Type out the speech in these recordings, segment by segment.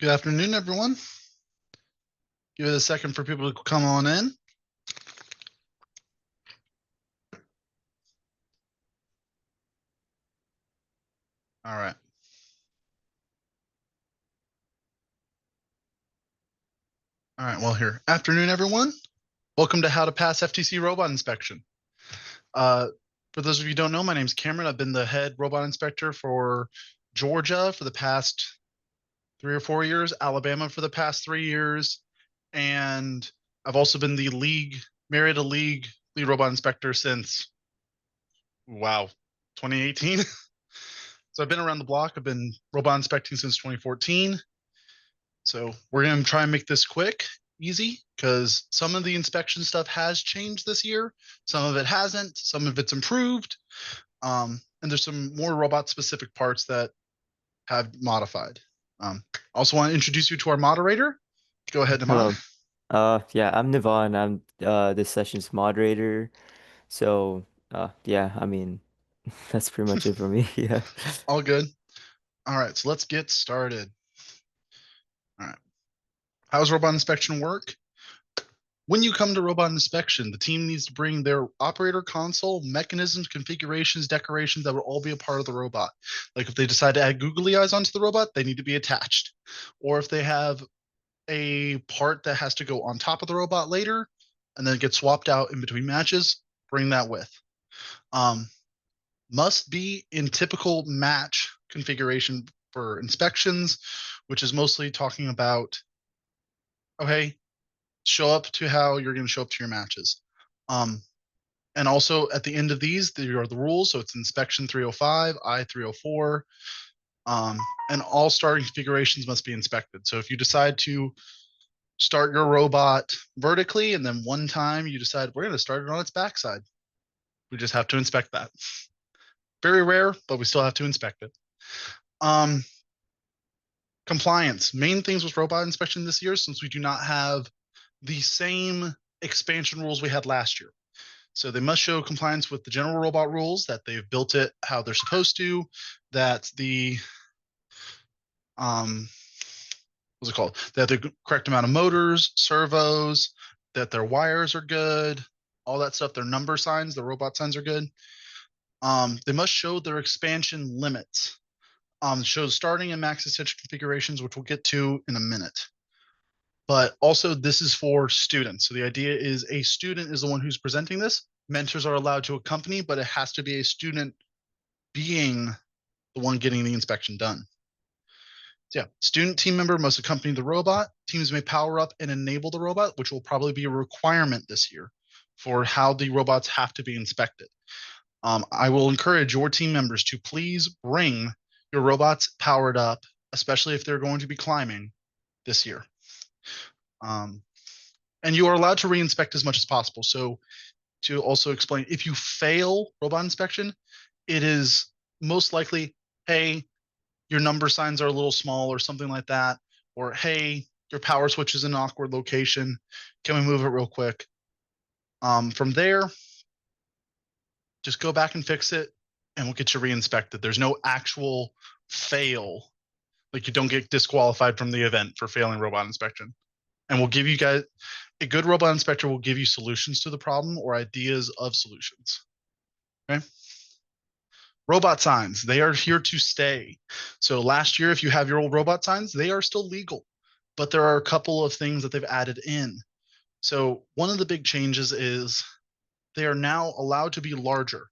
Good afternoon, everyone. Give it a second for people to come on in. All right. All right, well, here. Afternoon, everyone. Welcome to How to Pass FTC Robot Inspection. For those of you who don't know, my name's Cameron. I've been the head robot inspector for Georgia for the past 3 or 4 years, Alabama for the past 3 years, and I've also been the lead robot inspector since, wow, 2018. So I've been around the block. I've been robot inspecting since 2014. So we're going to try and make this quick, easy, because some of the inspection stuff has changed this year. Some of it hasn't. Some of it's improved. And there's some more robot specific parts that have modified. Also want to introduce you to our moderator. Go ahead, Naman. Hello. Yeah, I'm Nivan. I'm this session's moderator. So, yeah, I mean, that's pretty much it for me. Yeah. All good. All right, so let's get started. All right. How does robot inspection work? When you come to robot inspection, the team needs to bring their operator console, mechanisms, configurations, decorations that will all be a part of the robot. Like if they decide to add googly eyes onto the robot, they need to be attached. Or if they have a part that has to go on top of the robot later and then get swapped out in between matches, bring that with. Um, must be in typical match configuration for inspections, which is mostly talking about, okay, show up to how you're going to show up to your matches. Um, and also at the end of these, there are the rules. So it's inspection 305, I 304, and all starting configurations must be inspected. So if you decide to start your robot vertically and then one time you decide we're going to start it on its backside, we just have to inspect that. Very rare, but we still have to inspect it. Um, compliance, main things with robot inspection this year, since we do not have the same expansion rules we had last year. So they must show compliance with the general robot rules, that they've built it how they're supposed to, that the what's it called? That the correct amount of motors, servos, that their wires are good, all that stuff. Their number signs, the robot signs are good. They must show their expansion limits. Shows starting and max extension configurations, which we'll get to in a minute. But also, this is for students. So the idea is a student is the one who's presenting this. Mentors are allowed to accompany, but it has to be a student being the one getting the inspection done. So yeah, student team member must accompany the robot. Teams may power up and enable the robot, which will probably be a requirement this year for how the robots have to be inspected. I will encourage your team members to please bring your robots powered up, especially if they're going to be climbing this year. And you are allowed to re-inspect as much as possible. So to also explain, if you fail robot inspection, it is most likely, hey, your number signs are a little small or something like that, or hey, your power switch is in an awkward location. Can we move it real quick? From there, just go back and fix it, and we'll get you re-inspected. There's no actual fail. Like you don't get disqualified from the event for failing robot inspection. And we'll give you guys a good robot inspector will give you solutions to the problem or ideas of solutions. Okay. Robot signs, they are here to stay. So last year, if you have your old robot signs, they are still legal, but there are a couple of things that they've added in. So one of the big changes is they are now allowed to be larger.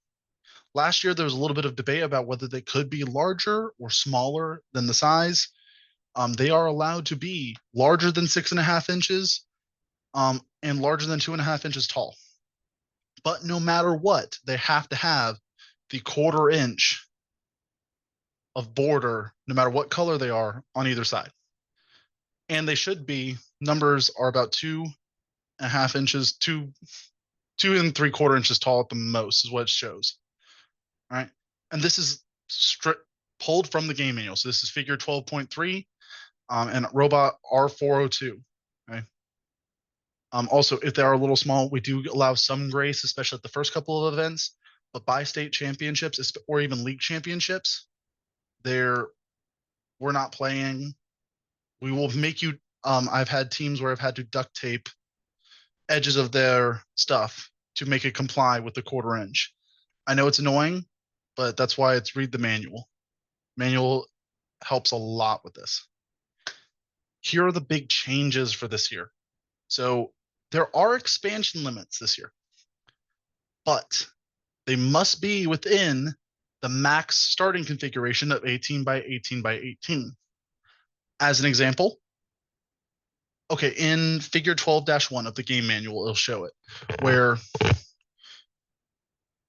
Last year, there was a little bit of debate about whether they could be larger or smaller than the size. They are allowed to be larger than 6.5 inches and larger than 2.5 inches tall. But no matter what, they have to have the 1/4 inch of border, no matter what color they are, on either side. And they should be, numbers are about 2.5 inches, 2 2 3/4 inches tall at the most, is what it shows. All right. And this is pulled from the game manual. So this is figure 12.3 and robot R402. Okay. Also, if they are a little small, we do allow some grace, especially at the first couple of events. But by state championships or even league championships, we're not playing We will make you. I've had teams where I've had to duct tape edges of their stuff to make it comply with the 1/4 inch. I know it's annoying, but that's why it's read the manual. Manual helps a lot with this. Here are the big changes for this year. So there are expansion limits this year, but they must be within the max starting configuration of 18 by 18 by 18. As an example, okay, in figure 12-1 of the game manual, it'll show it, where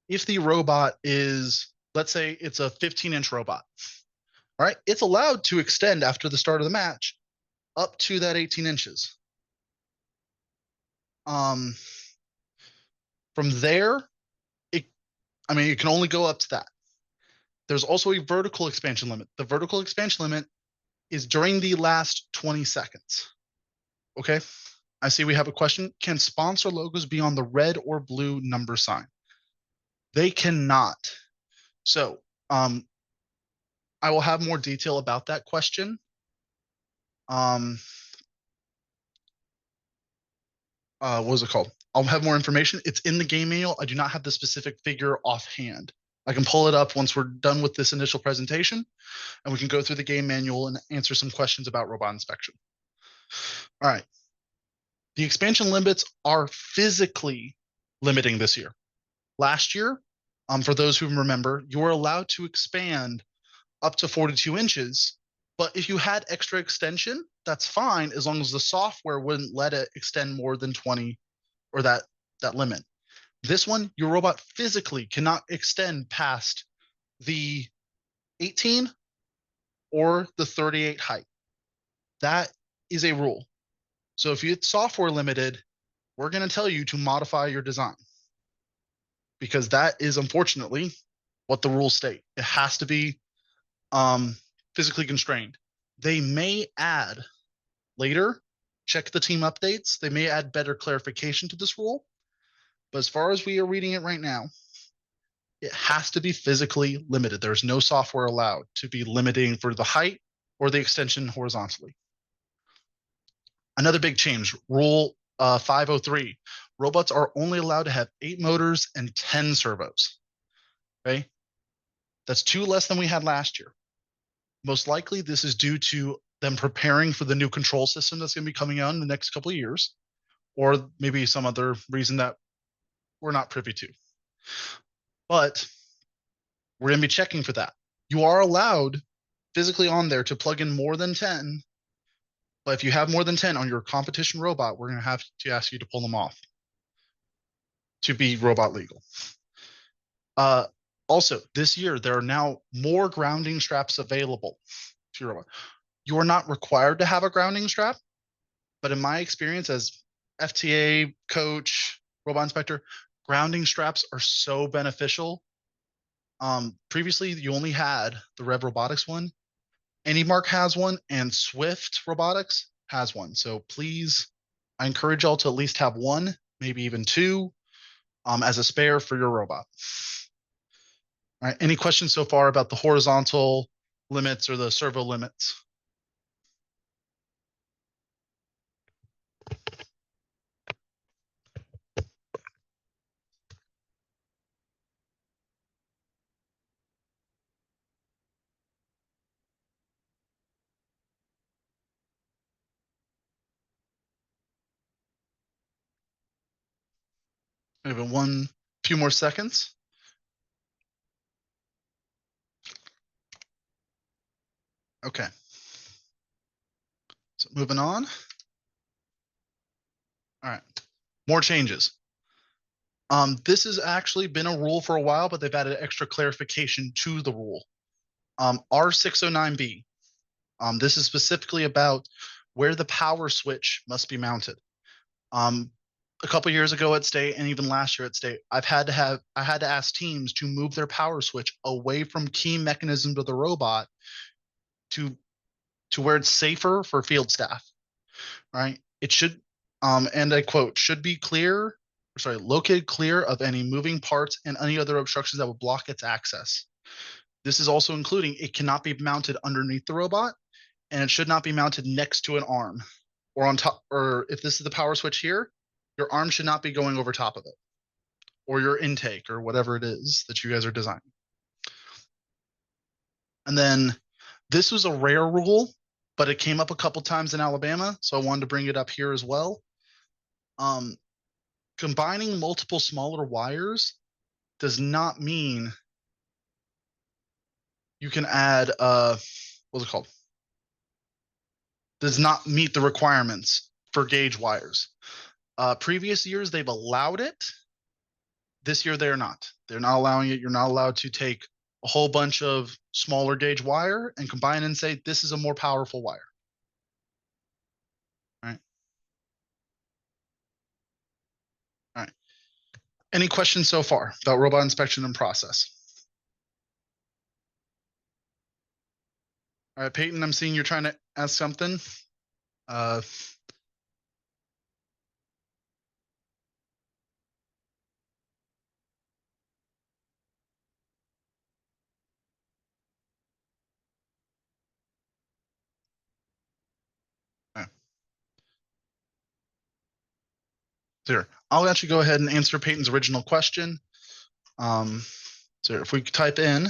if the robot is, let's say it's a 15-inch robot, all right, it's allowed to extend after the start of the match up to that 18 inches. From there, it can only go up to that. There's also a vertical expansion limit. The vertical expansion limit is during the last 20 seconds. Okay, I see we have a question. Can sponsor logos be on the red or blue number sign? They cannot. So I will have more detail about that question. What was it called? I'll have more information. It's in the game manual. I do not have the specific figure offhand. I can pull it up once we're done with this initial presentation, and we can go through the game manual and answer some questions about robot inspection. All right. The expansion limits are physically limiting this year. Last year, for those who remember, you were allowed to expand up to 42 inches, but if you had extra extension, that's fine as long as the software wouldn't let it extend more than 20 or that limit. This one, your robot physically cannot extend past the 18 or the 38 height. That is a rule. So if it's software limited, we're going to tell you to modify your design, because that is unfortunately what the rules state. It has to be physically constrained. They may add later, check the team updates. They may add better clarification to this rule. But as far as we are reading it right now, it has to be physically limited. There's no software allowed to be limiting for the height or the extension horizontally. Another big change, rule 503. Robots are only allowed to have 8 motors and 10 servos. Okay, that's 2 less than we had last year. Most likely, this is due to them preparing for the new control system that's going to be coming out in the next couple of years, or maybe some other reason that we're not privy to. But we're going to be checking for that. You are allowed physically on there to plug in more than 10, but if you have more than 10 on your competition robot, we're going to have to ask you to pull them off to be robot legal. Also, this year, there are now more grounding straps available to your robot. You are not required to have a grounding strap, but in my experience as FTA coach, robot inspector, grounding straps are so beneficial. Previously, you only had the Rev Robotics one. AnyMark has one, and Swift Robotics has one. So please, I encourage y'all to at least have one, maybe even 2, as a spare for your robot. All right, any questions so far about the horizontal limits or the servo limits? We have few more seconds. Okay. So moving on. All right, more changes. This has actually been a rule for a while, but they've added extra clarification to the rule. R609B. This is specifically about where the power switch must be mounted. A couple years ago at state, and even last year at state, I had to ask teams to move their power switch away from key mechanisms of the robot to where it's safer for field staff. Right? It should, and I quote, should be located clear of any moving parts and any other obstructions that would block its access. This is also including it cannot be mounted underneath the robot, and it should not be mounted next to an arm or on top, or if this is the power switch here, your arm should not be going over top of it, or your intake or whatever it is that you guys are designing. And then this was a rare rule, but it came up a couple times in Alabama, so I wanted to bring it up here as well. Combining multiple smaller wires does not mean you can add what's it called? Does not meet the requirements for gauge wires. Previous years they've allowed it. This year they're not. They're not allowing it. You're not allowed to take a whole bunch of smaller gauge wire and combine and say this is a more powerful wire. All right. All right. Any questions so far about robot inspection and process? All right, Peyton, I'm seeing you're trying to ask something. All right. Here, I'll actually go ahead and answer Peyton's original question. So if we type in,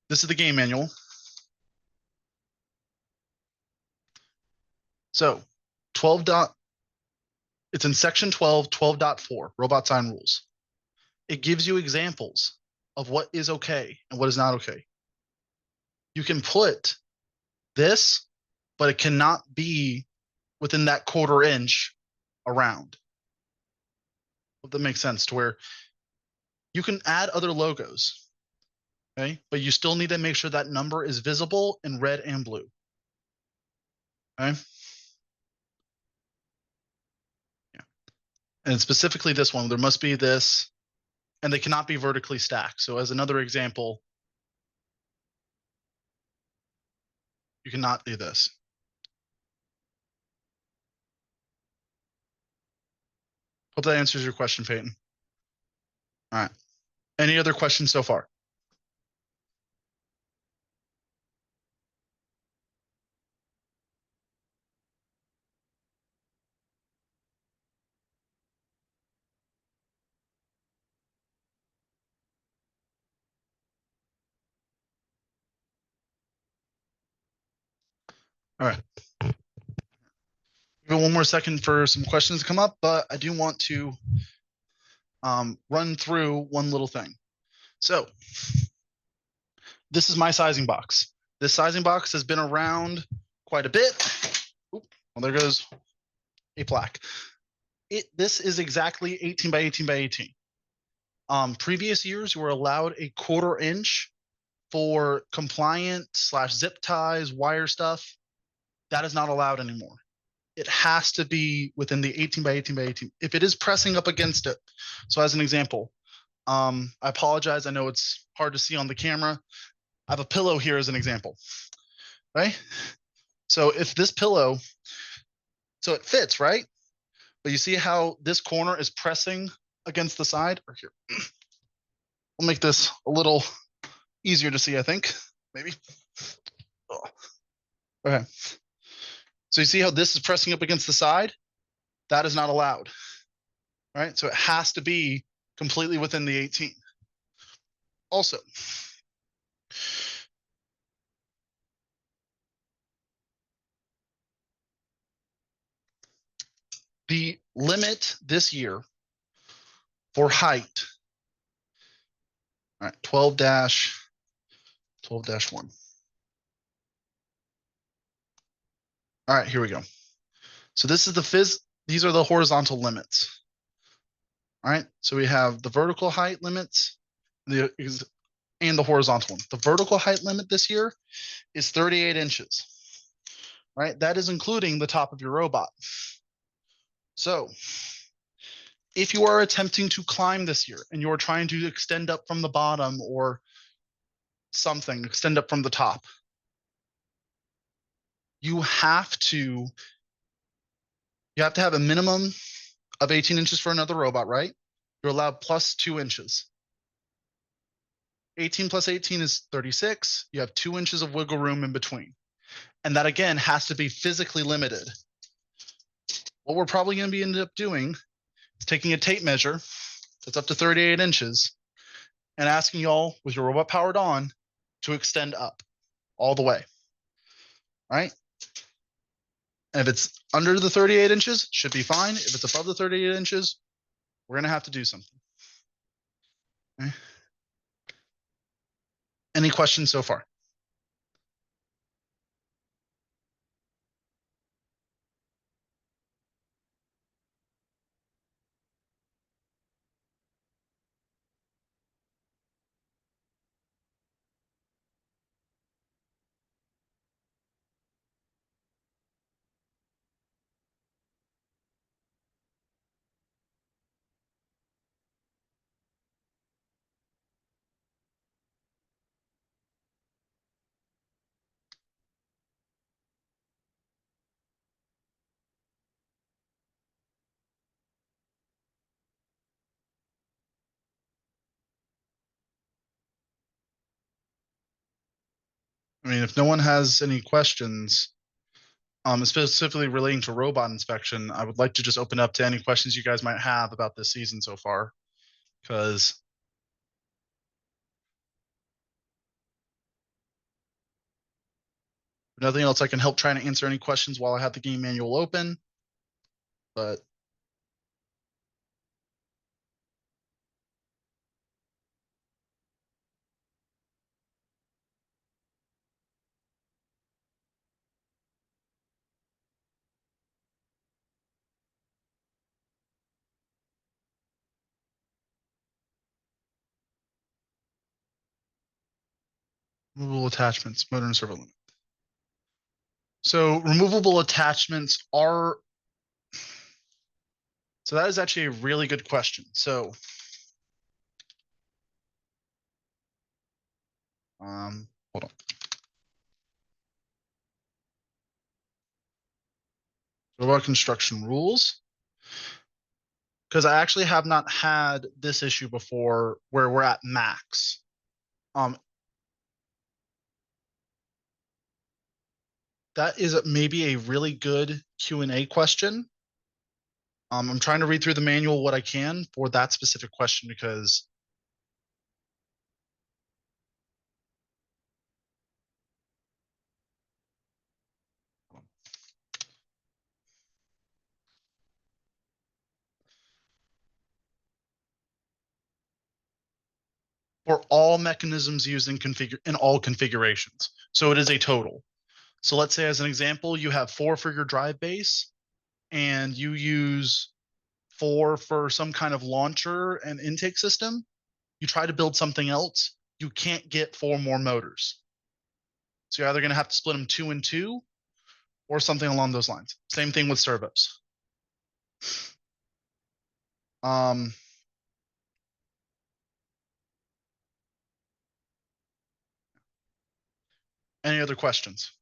this is the game manual. So 12 dot, it's in section 12, 12.4, robot sign rules. It gives you examples of what is okay and what is not okay. You can put this, but it cannot be within that 1/4 inch around. Hope that makes sense, to where you can add other logos, okay? But you still need to make sure that number is visible in red and blue, okay? Yeah. And specifically this one, there must be this, and they cannot be vertically stacked. So as another example, you cannot do this. Hope that answers your question, Peyton. All right. Any other questions so far? All right. Give it one more second for some questions to come up, but I do want to run through one little thing. So this is my sizing box. This sizing box has been around quite a bit. Oop, well, there goes a plaque. This is exactly 18 by 18 by 18. Previous years, you were allowed a 1/4 inch for compliant / zip ties, wire stuff. That is not allowed anymore. It has to be within the 18 by 18 by 18. If it is pressing up against it, so as an example, I apologize. I know it's hard to see on the camera. I have a pillow here as an example, right? So if this pillow, so it fits, right? But you see how this corner is pressing against the side? Or here. We'll make this a little easier to see, I think, maybe. Oh. Okay. So you see how this is pressing up against the side? That is not allowed, right? So it has to be completely within the 18. Also, the limit this year for height, all right, 12-1. All right, here we go. So this is these are the horizontal limits. All right, so we have the vertical height limits and the horizontal one. The vertical height limit this year is 38 inches, right? That is including the top of your robot. So if you are attempting to climb this year and you're trying to extend up from the bottom or something, extend up from the top, you have to have a minimum of 18 inches for another robot, right? You're allowed plus 2 inches. 18 plus 18 is 36. You have 2 inches of wiggle room in between. And that again has to be physically limited. What we're probably going to be ended up doing is taking a tape measure that's up to 38 inches and asking y'all with your robot powered on to extend up all the way. Right? And if it's under the 38 inches, should be fine. If it's above the 38 inches, we're going to have to do something. Okay. Any questions so far? I mean, if no one has any questions, specifically relating to robot inspection, I would like to just open up to any questions you guys might have about this season so far. Because if nothing else, I can help trying to answer any questions while I have the game manual open. But removable attachments, motor and servo limit. So removable attachments are, so that is actually a really good question. So hold on. Robot construction rules. Because I actually have not had this issue before where we're at max. Um, that is maybe a really good Q&A question. I'm trying to read through the manual what I can for that specific question because for all mechanisms used in all configurations. So it is a total. So let's say as an example, you have 4 for your drive base and you use 4 for some kind of launcher and intake system. You try to build something else, you can't get 4 more motors. So you're either going to have to split them 2 and 2 or something along those lines. Same thing with servos. Um, any other questions?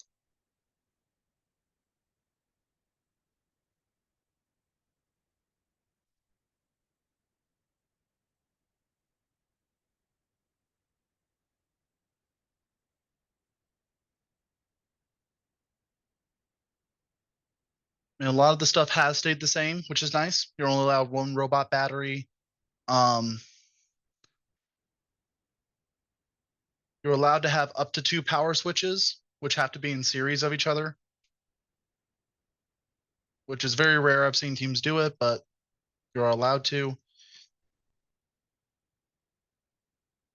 I mean, a lot of the stuff has stayed the same, which is nice. You're only allowed 1 robot battery. Um, you're allowed to have up to 2 power switches, which have to be in series of each other, which is very rare. I've seen teams do it, but you're allowed to.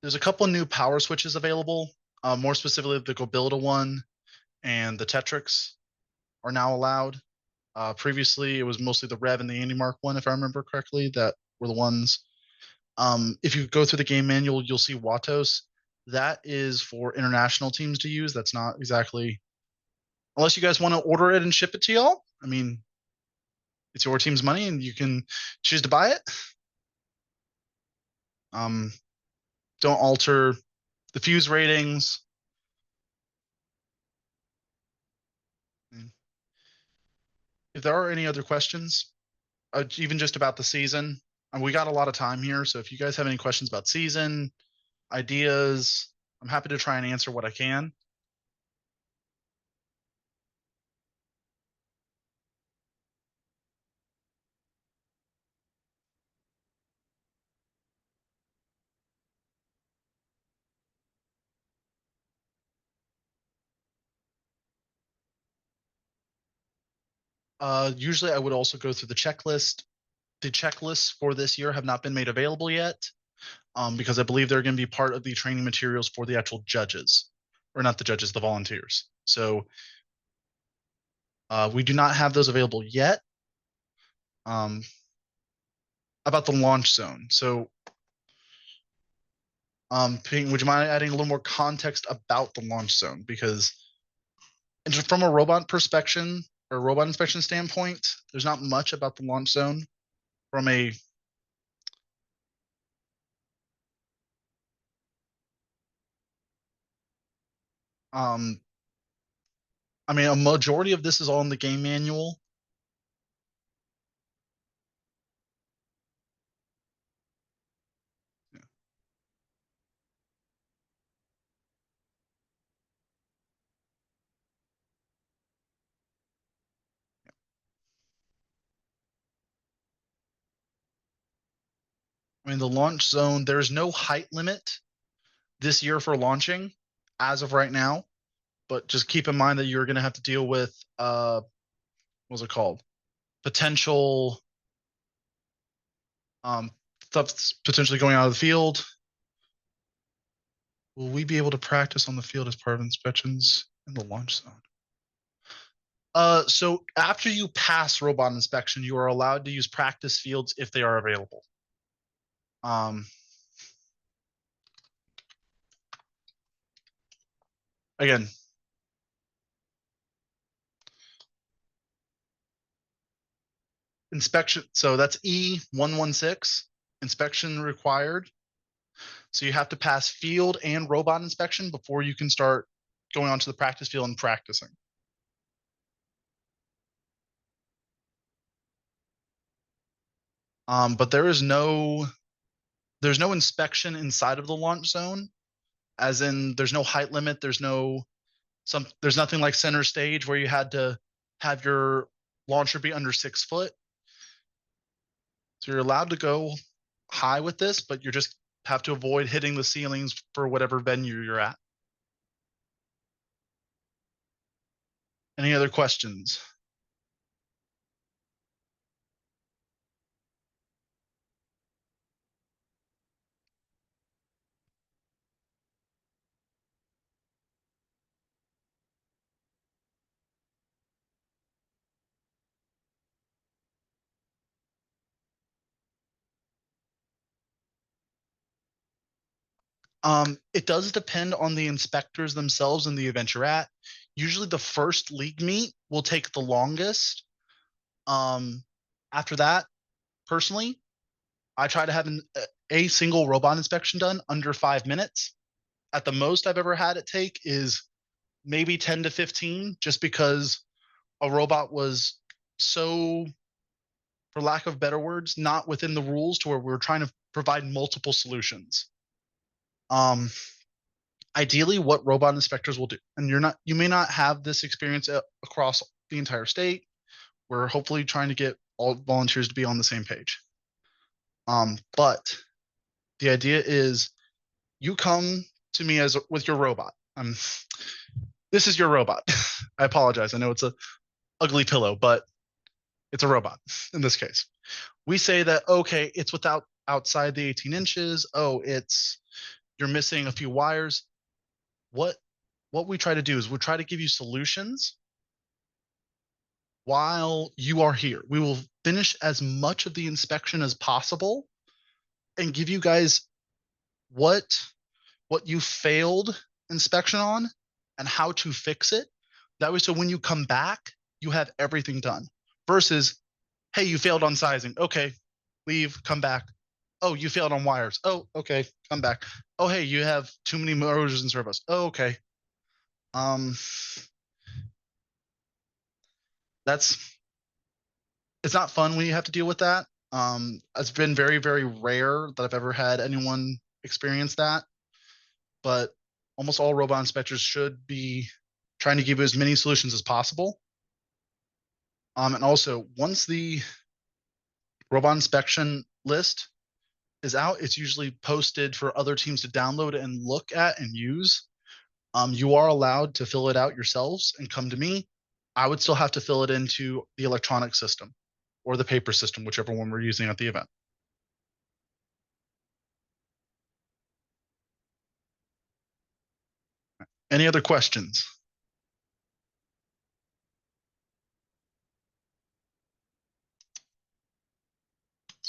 There's a couple new power switches available. More specifically, the Gobilda one and the Tetrix are now allowed. Previously, it was mostly the Rev and the Andy Mark one, if I remember correctly, that were the ones. If you go through the game manual, you'll see Watos. That is for international teams to use. That's not exactly, unless you guys want to order it and ship it to y'all. I mean, it's your team's money and you can choose to buy it. Um, don't alter the fuse ratings. If there are any other questions, even just about the season, we got a lot of time here. So if you guys have any questions about season, ideas, I'm happy to try and answer what I can. Usually I would also go through the checklist. The checklists for this year have not been made available yet, because I believe they're going to be part of the training materials for the actual judges, or not the judges, the volunteers. So we do not have those available yet. About the launch zone. So, Ping, would you mind adding a little more context about the launch zone? Because from a robot perspective or robot inspection standpoint, there's not much about the launch zone from a um I mean, a majority of this is all in the game manual. I mean, the launch zone, there's no height limit this year for launching as of right now, but just keep in mind that you're going to have to deal with what's it called? Potential stuff potentially going out of the field. Will we be able to practice on the field as part of inspections in the launch zone? So after you pass robot inspection, you are allowed to use practice fields if they are available. Again, inspection. So that's E116, inspection required. So you have to pass field and robot inspection before you can start going onto the practice field and practicing. But there's no inspection inside of the launch zone, as in there's no height limit. There's nothing like center stage where you had to have your launcher be under 6 foot. So you're allowed to go high with this, but you just have to avoid hitting the ceilings for whatever venue you're at. Any other questions? It does depend on the inspectors themselves and the event you're at. Usually the first league meet will take the longest. After that, personally, I try to have a single robot inspection done under 5 minutes. At the most I've ever had it take is maybe 10 to 15, just because a robot was so, for lack of better words, not within the rules to where we were trying to provide multiple solutions. Ideally, what robot inspectors will do, and you may not have this experience across the entire state. We're hopefully trying to get all volunteers to be on the same page. But the idea is you come to me with your robot. This is your robot. I apologize. I know it's a ugly pillow, but it's a robot in this case. We say that, okay, it's outside the 18 inches. Oh, you're missing a few wires. What we try to do is we try to give you solutions while you are here. We will finish as much of the inspection as possible and give you guys what you failed inspection on and how to fix it. That way, so when you come back, you have everything done. Versus, hey, you failed on sizing. Okay, leave, come back. Oh, you failed on wires. Oh, okay, come back. Oh, hey, you have too many motors and servos. Oh, okay. It's not fun when you have to deal with that. It's been very, very rare that I've ever had anyone experience that, but almost all robot inspectors should be trying to give you as many solutions as possible. And also, once the robot inspection list is out, it's usually posted for other teams to download and look at and use. You are allowed to fill it out yourselves and come to me. I would still have to fill it into the electronic system or the paper system, whichever one we're using at the event. Any other questions?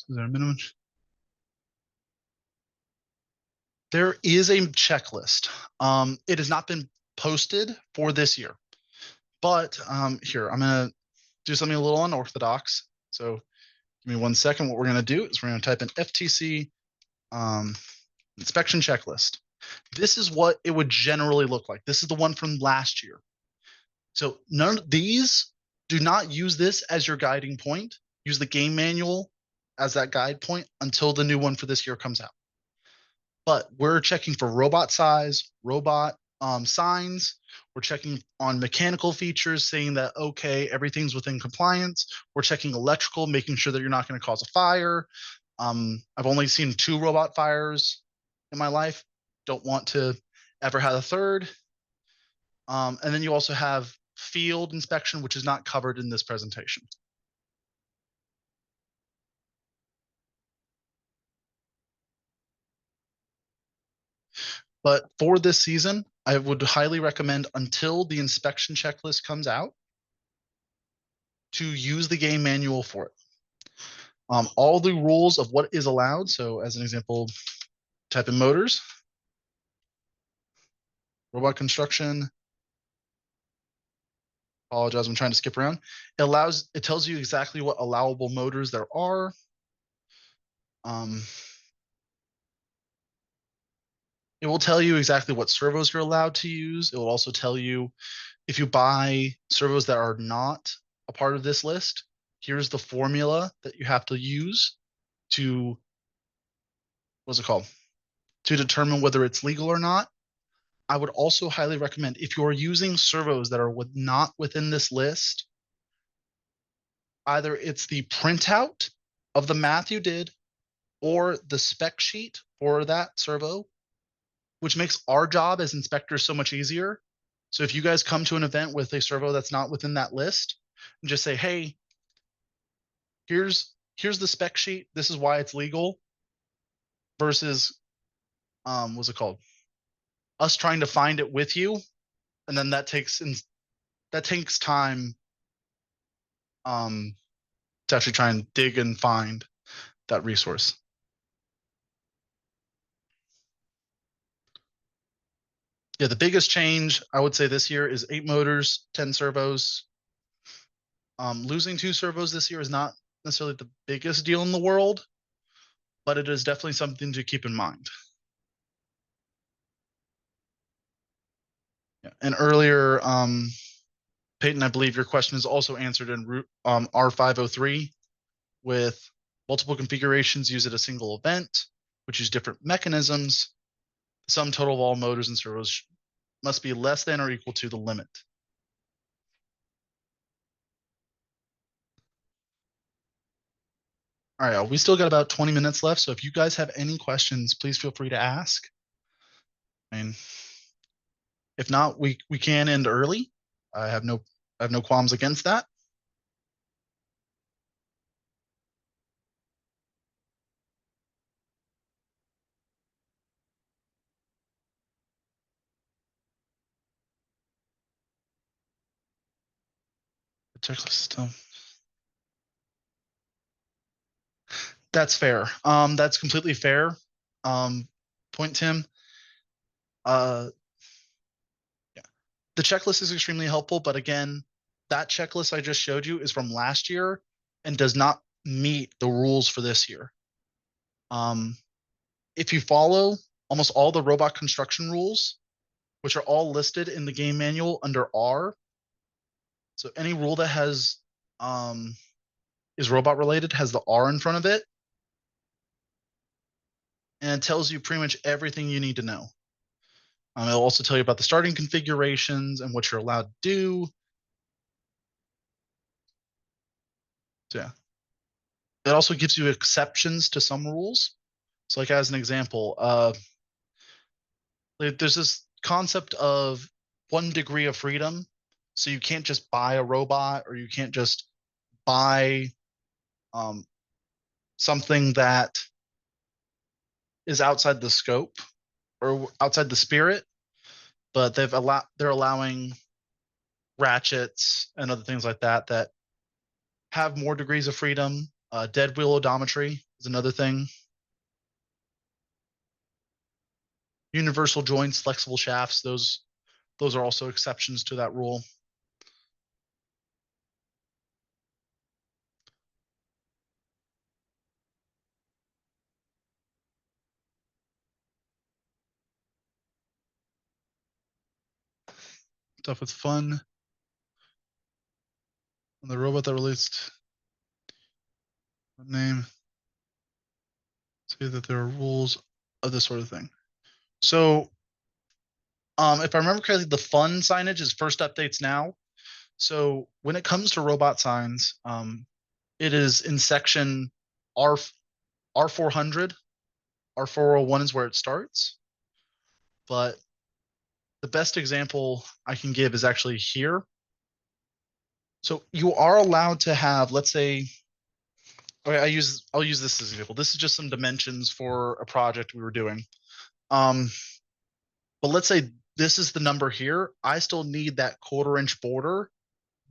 Is there a minimum? There is a checklist. It has not been posted for this year, but here, I'm going to do something a little unorthodox. So give me 1 second. What we're going to do is we're going to type in FTC inspection checklist. This is what it would generally look like. This is the one from last year. So none of these, do not use this as your guiding point. Use the game manual as that guide point until the new one for this year comes out. But we're checking for robot size, robot signs. We're checking on mechanical features, saying that, okay, everything's within compliance. We're checking electrical, making sure that you're not going to cause a fire. I've only seen 2 robot fires in my life. Don't want to ever have a third. And then you also have field inspection, which is not covered in this presentation. But for this season, I would highly recommend, until the inspection checklist comes out, to use the game manual for it. All the rules of what is allowed. So as an example, type in motors, robot construction. Apologize, I'm trying to skip around. It tells you exactly what allowable motors there are. It will tell you exactly what servos you're allowed to use. It will also tell you, if you buy servos that are not a part of this list, here's the formula that you have to use to, what's it called? To determine whether it's legal or not. I would also highly recommend, if you're using servos that are not within this list, either it's the printout of the math you did or the spec sheet for that servo, which makes our job as inspectors so much easier. So if you guys come to an event with a servo that's not within that list, and just say, hey, here's the spec sheet. This is why it's legal, versus what's it called? Us trying to find it with you, and then that takes time to actually try and dig and find that resource. Yeah, the biggest change I would say this year is 8 motors, 10 servos. Losing 2 servos this year is not necessarily the biggest deal in the world, but it is definitely something to keep in mind. Yeah. And earlier, Peyton, I believe your question is also answered in R503 with multiple configurations used at a single event, which use different mechanisms. The sum total of all motors and servos must be less than or equal to the limit. All right, we still got about 20 minutes left. So if you guys have any questions, please feel free to ask. I mean, if not, we can end early. I have no qualms against that. The checklist. That's fair. That's completely fair. Point, Tim. Uh, yeah. The checklist is extremely helpful, but again, that checklist I just showed you is from last year and does not meet the rules for this year. If you follow almost all the robot construction rules, which are all listed in the game manual under R, so any rule that has is robot related has the R in front of it, and it tells you pretty much everything you need to know. It'll also tell you about the starting configurations and what you're allowed to do. So yeah. It also gives you exceptions to some rules. So like as an example, there's this concept of 1 degree of freedom So you can't just buy a robot, or you can't just buy um, something that is outside the scope or outside the spirit, but they're allowing ratchets and other things like that that have more degrees of freedom. Dead wheel odometry is another thing. Universal joints, flexible shafts, those are also exceptions to that rule. Stuff with fun. And the robot that released name. Say that there are rules of this sort of thing. So if I remember correctly, the fun signage is first updates now. So when it comes to robot signs, it is in section R R400. R401 is where it starts. But the best example I can give is actually here. So you are allowed to have, let's say, okay, I'll use this as an example. This is just some dimensions for a project we were doing. Um, but let's say this is the number here. I still need that 1/4 inch border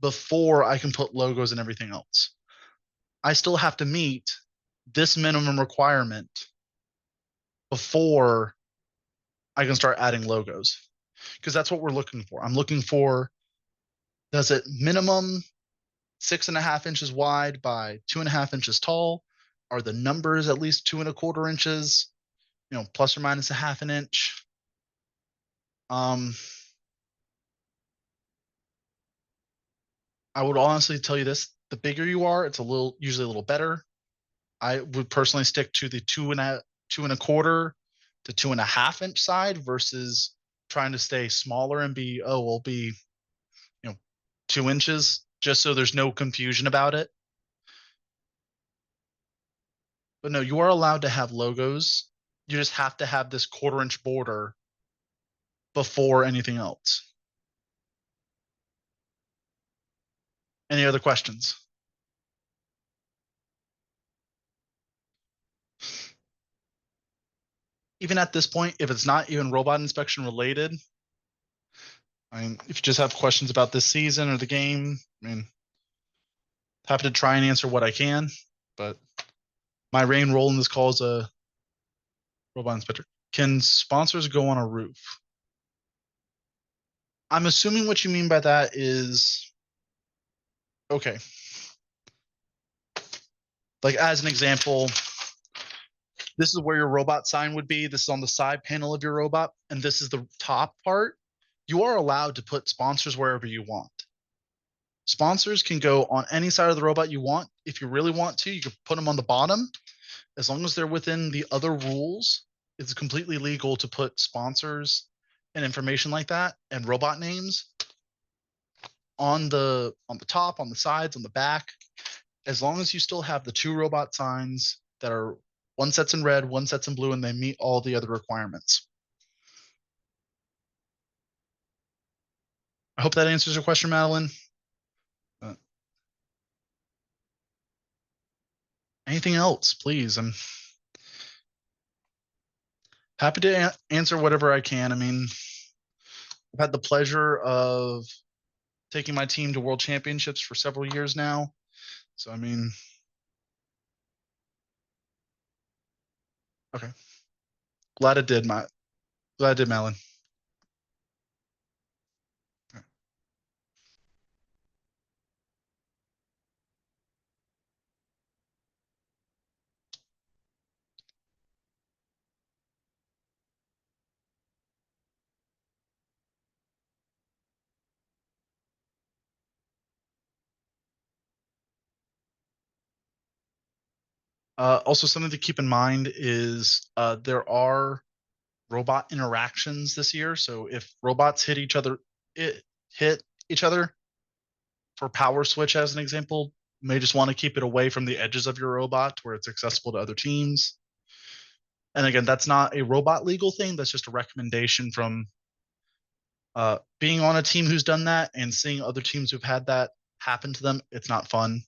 before I can put logos and everything else. I still have to meet this minimum requirement before I can start adding logos, because that's what we're looking for. I'm looking for, does it minimum 6.5 inches wide by 2.5 inches tall? Are the numbers at least 2.25 inches? Plus or minus a 1/2 inch. Um, I would honestly tell you this: the bigger you are, it's usually a little better. I would personally stick to the 2.25 to 2.5 inch side versus trying to stay smaller and we'll be 2 inches, just so there's no confusion about it. But no, you are allowed to have logos. You just have to have this 1/4 inch border before anything else. Any other questions? Even at this point, if it's not even robot inspection related, I mean, if you just have questions about this season or the game, I mean, happy to try and answer what I can. But my main role in this call is a robot inspector. Can sponsors go on a roof? I'm assuming what you mean by that is, okay. Like, as an example, this is where your robot sign would be. This is on the side panel of your robot, and this is the top part. You are allowed to put sponsors wherever you want. Sponsors can go on any side of the robot you want. If you really want to, you can put them on the bottom. As long as they're within the other rules, it's completely legal to put sponsors and information like that and robot names on the top, on the sides, on the back, as long as you still have the 2 robot signs that are, one set's in red, one set's in blue, and they meet all the other requirements. I hope that answers your question, Madeline. Anything else, please? I'm happy to answer whatever I can. I mean, I've had the pleasure of taking my team to world championships for several years now. So, I mean, okay. Glad it did, Madeline. Also, something to keep in mind is there are robot interactions this year. So if robots hit each other for power switch, as an example, you may just want to keep it away from the edges of your robot where it's accessible to other teams. And again, that's not a robot legal thing. That's just a recommendation from Being on a team who's done that and seeing other teams who've had that happen to them, it's not fun.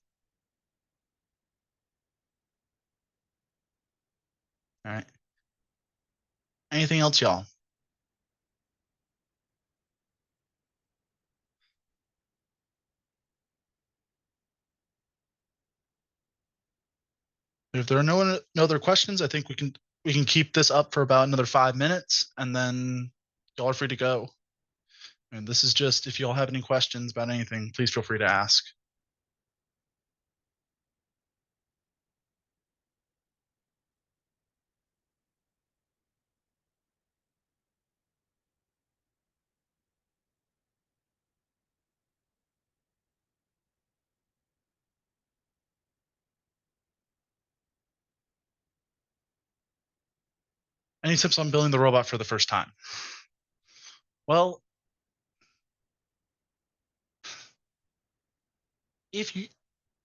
All right. Anything else, y'all? If there are no other questions, I think we can keep this up for about another 5 minutes, and then y'all are free to go. And this is just if y'all have any questions about anything, please feel free to ask. Any tips on building the robot for the first time? Well, if you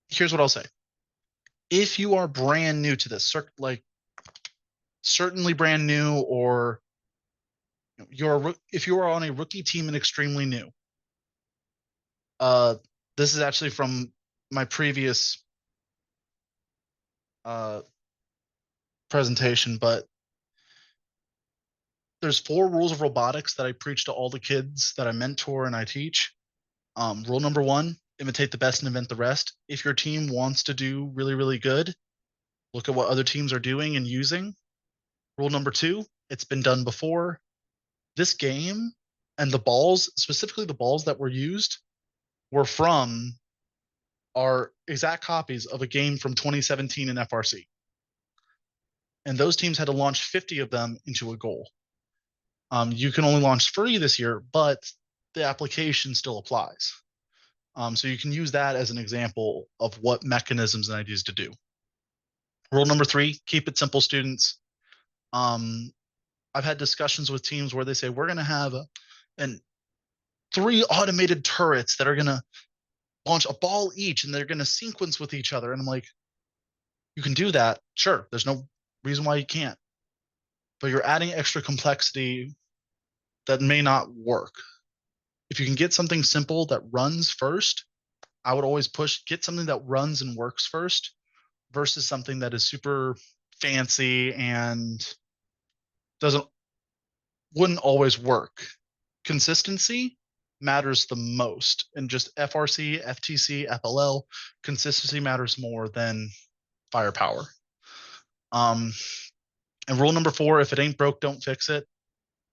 here's what I'll say. If you are brand new to this, like certainly brand new, or if you are on a rookie team and extremely new, uh, this is actually from my previous uh presentation, but there's 4 rules of robotics that I preach to all the kids that I mentor and I teach. Rule number 1: imitate the best and invent the rest. If your team wants to do really, really good, look at what other teams are doing and using. Rule number 2: it's been done before. This game and the balls, specifically the balls that were used, were from are exact copies of a game from 2017 in FRC. And those teams had to launch 50 of them into a goal. You can only launch 3 this year, but the application still applies. So you can use that as an example of what mechanisms and ideas to do. Rule number 3: keep it simple, students. Um, I've had discussions with teams where they say we're going to have an 3 automated turrets that are going to launch a ball each, and they're going to sequence with each other. And I'm like, you can do that, sure. There's no reason why you can't, but you're adding extra complexity that may not work. If you can get something simple that runs first, I would always push get something that runs and works first versus something that is super fancy and doesn't wouldn't always work. Consistency matters the most, and just FRC, FTC, FLL, consistency matters more than firepower. Um, and rule number 4: if it ain't broke, don't fix it.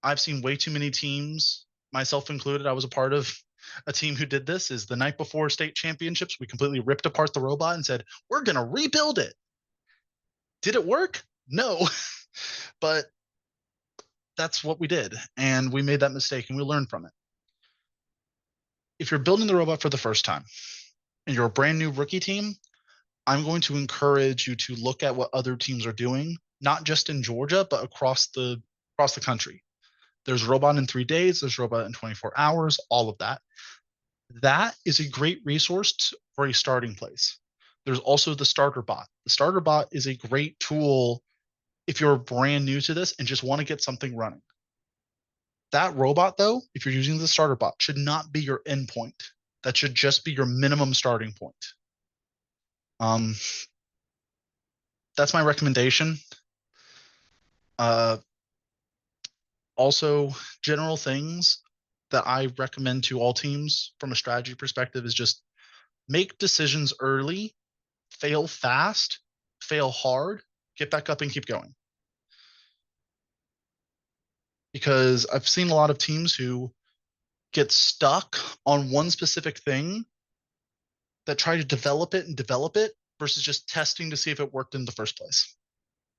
I've seen way too many teams, myself included. I was a part of a team who did this. Is the night before state championships, we completely ripped apart the robot and said, we're going to rebuild it. Did it work? No. But that's what we did. And we made that mistake and we learned from it. If you're building the robot for the first time and you're a brand new rookie team, I'm going to encourage you to look at what other teams are doing, not just in Georgia, but across the country. There's robot in 3 days, there's robot in 24 hours, all of that. That is a great resource for a starting place. There's also the starter bot. The starter bot is a great tool if you're brand new to this and just want to get something running. That robot, though, if you're using the starter bot, should not be your endpoint. That should just be your minimum starting point. Um, that's my recommendation. Uh, Also, general things that I recommend to all teams from a strategy perspective is just make decisions early, fail fast, fail hard, get back up and keep going. Because I've seen a lot of teams who get stuck on one specific thing that try to develop it versus just testing to see if it worked in the first place.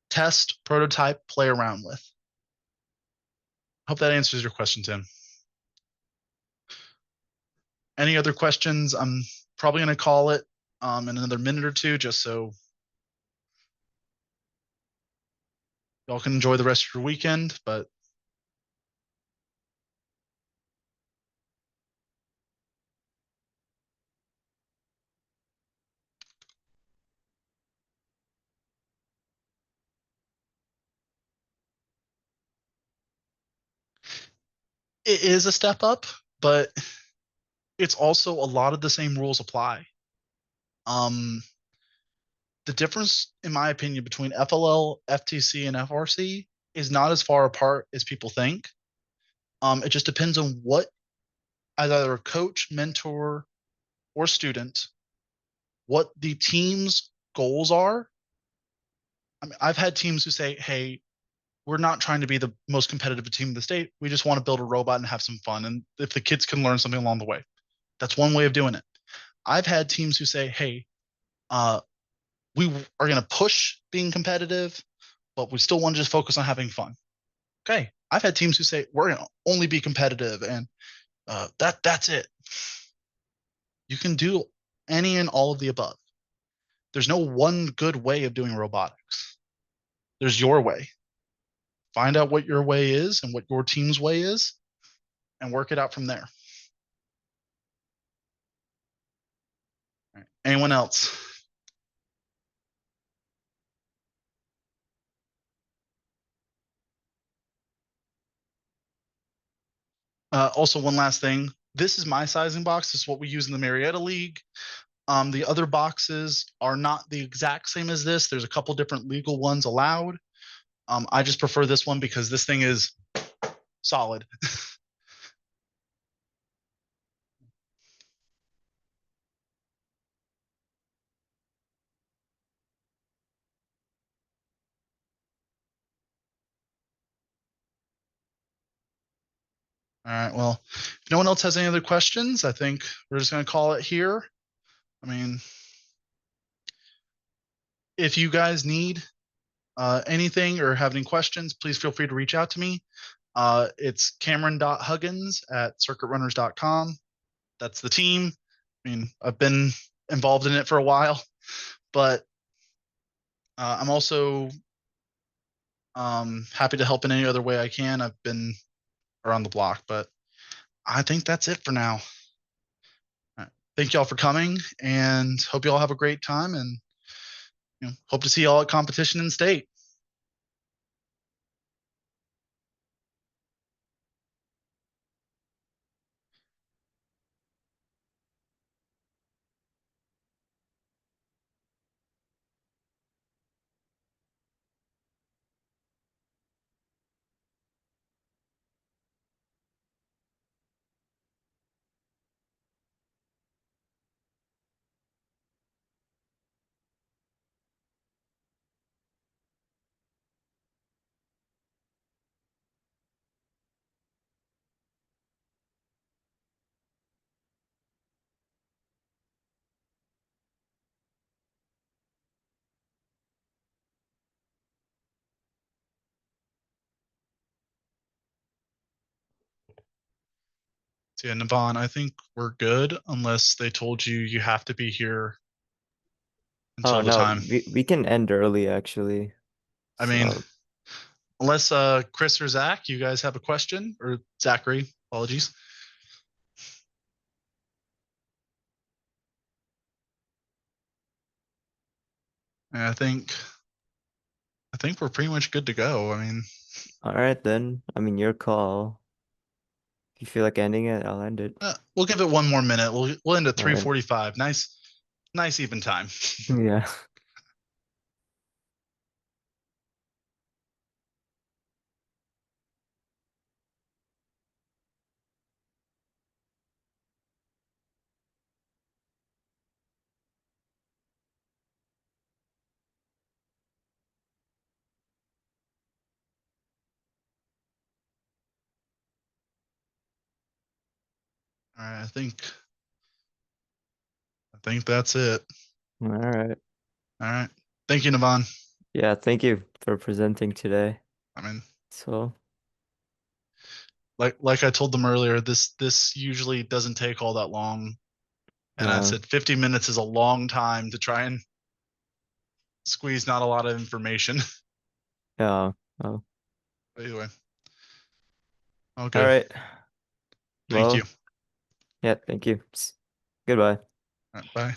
Test, prototype, play around with. Hope that answers your question, Tim. Any other questions? I'm probably going to call it in another minute or two just so y'all can enjoy the rest of your weekend. But it is a step up, but it's also a lot of the same rules apply. Um, the difference, in my opinion, between FLL, FTC, and FRC is not as far apart as people think. It just depends on what, as either a coach, mentor, or student, what the team's goals are. I mean, I've had teams who say, "Hey, we're not trying to be the most competitive team in the state. We just want to build a robot and have some fun. And if the kids can learn something along the way, that's one way of doing it." I've had teams who say, "Hey, uh, we are going to push being competitive, but we still want to just focus on having fun." Okay. I've had teams who say, "We're going to only be competitive, and that's it." You can do any and all of the above. There's no one good way of doing robotics. There's your way. Find out what your way is and what your team's way is, and work it out from there. All right. Anyone else? Also, one last thing. This is my sizing box. This is what we use in the Marietta League. The other boxes are not the exact same as this. There's a couple different legal ones allowed. I just prefer this one because this thing is solid. All right. Well, if no one else has any other questions, I think we're just going to call it here. I mean, if you guys need anything or have any questions, please feel free to reach out to me. It's Cameron.Huggins@CircuitRunners.com. That's the team. I mean, I've been involved in it for a while, but I'm also happy to help in any other way I can. I've been around the block, but I think that's it for now. All right. Thank you all for coming, and hope you all have a great time, and hope to see you all at competition in state. So yeah, Navon, I think we're good unless they told you you have to be here Oh until the no, time. we can end early actually. I mean, So unless Chris or Zach, you guys have a question, or Zachary, apologies. And I think we're pretty much good to go. I mean, all right then. I mean your call. If you feel like ending it, I'll end it. we'll give it one more minute. We'll end at All right. 3:45. Nice even time. Yeah. All right, I think that's it. All right. All right. Thank you, Navon. Yeah, thank you for presenting today. I mean, So, like I told them earlier, this usually doesn't take all that long. And I uh, said 50 minutes is a long time to try and squeeze not a lot of information. yeah. Oh, But anyway, all okay. right. Thank you. Well, yeah, thank you. Goodbye. All right, bye.